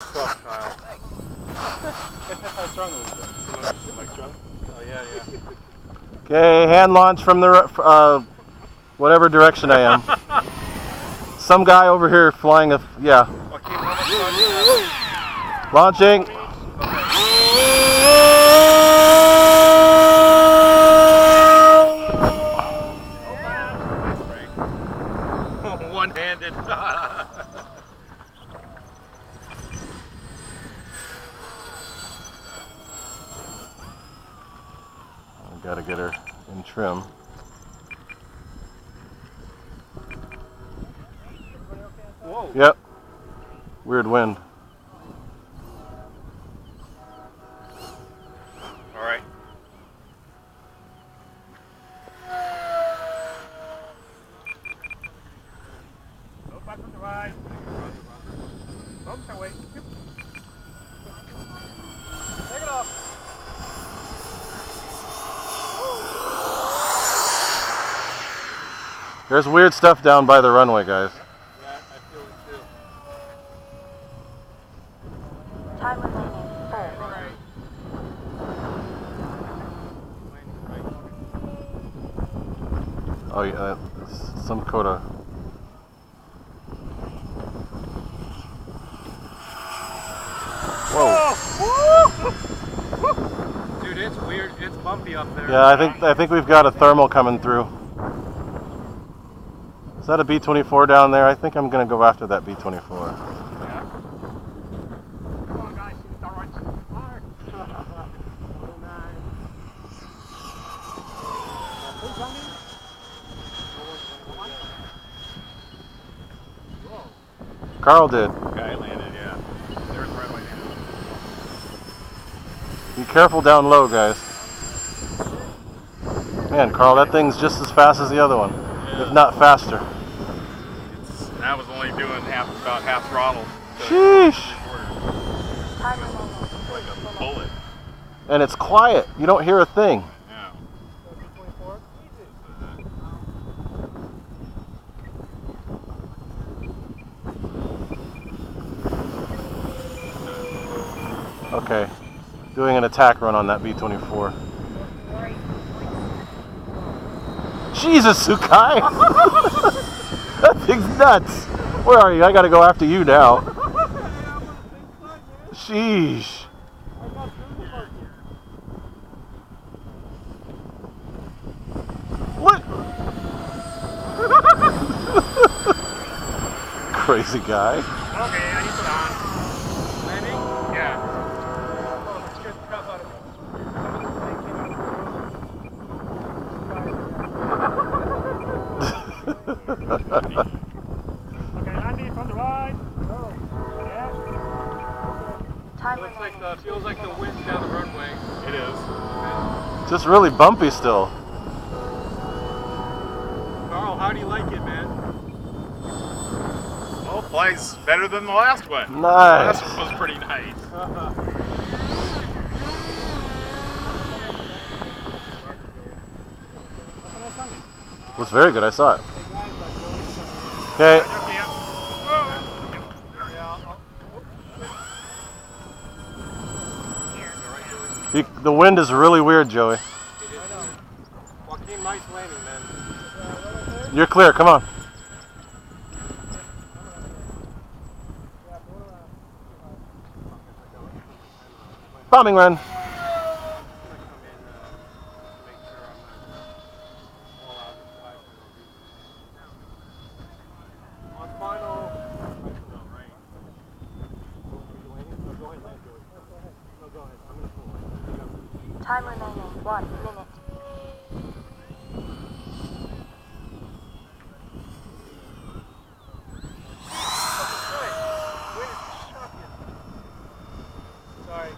Fuck, Kyle. How strong was it? Like drunk? Oh, yeah, yeah. Okay, hand launch from the whatever direction I am. Some guy over here flying a yeah. Okay, how much Launching. one-handed. Gotta get her in trim. Whoa. Yep. Weird wind. All right. Go back on the right. Bump that way. Take it off. There's weird stuff down by the runway, guys. Yeah, I feel it too. Time remaining 4 minutes. Oh yeah, some coda. Whoa. Dude, it's weird. It's bumpy up there. Yeah, I think we've got a thermal coming through. Is that a B-24 down there? I think I'm gonna go after that B-24. Come on, guys. It's all right. Carl did. Guy landed, yeah. There's right away now. Be careful down low, guys. Man, Carl, that thing's just as fast as the other one, if not faster. That was only doing about half throttle. Sheesh. Time remaining Like a bullet. And it's quiet. You don't hear a thing. Yeah. Okay. Doing an attack run on that B-24. Jesus, Sukai! That thing's nuts! Where are you? I gotta go after you now. Sheesh. What? Crazy guy. Okay, I need to on. Landing? Yeah. Oh, that scared the crap out of me. Okay, landing from the right. Yeah. Time Looks like remaining. feels like the wind's down the runway. It is. Just really bumpy still. Carl, how do you like it, man? Well, flies better than the last one. Nice. The last one was pretty nice. It was very good. I saw it. Okay. The wind is really weird, Joey. Joaquin, nice landing, man. You're clear. Come on. Bombing run. Time remaining 1 minute. Sorry.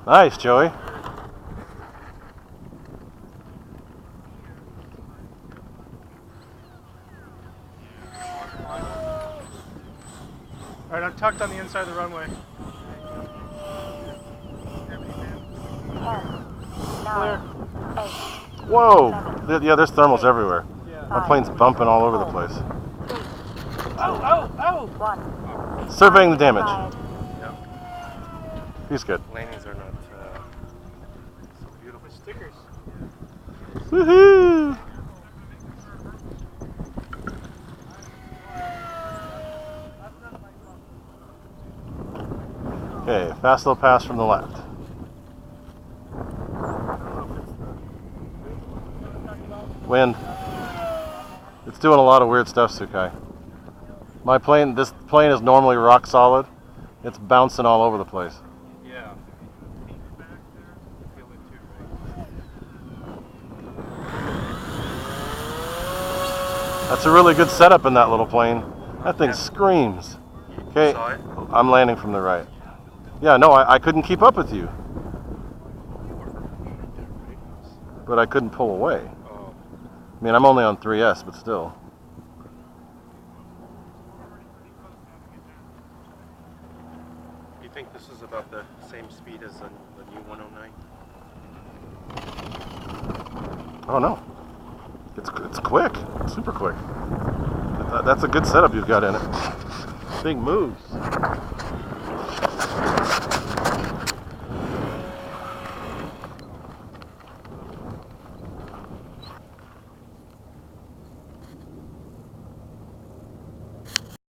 Nice, Joey. Alright, I'm tucked on the inside of the runway. 10, 9, 8, Whoa! Yeah, there's thermals everywhere. Yeah. My plane's bumping all over the place. 3, Oh! 1. Surveying the damage. Yep. He's good. Landings are not so beautiful. Stickers. Woohoo! Okay, fast little pass from the left. Wind. It's doing a lot of weird stuff, Sukai. This plane is normally rock solid. It's bouncing all over the place. Yeah. Feel it too, right? That's a really good setup in that little plane. That thing screams. Okay, I'm landing from the right. Yeah, no, I couldn't keep up with you. But I couldn't pull away. Oh. I mean, I'm only on 3S, but still. You think this is about the same speed as the new 109? I don't know. It's quick. It's super quick. That's a good setup you've got in it. Big moves.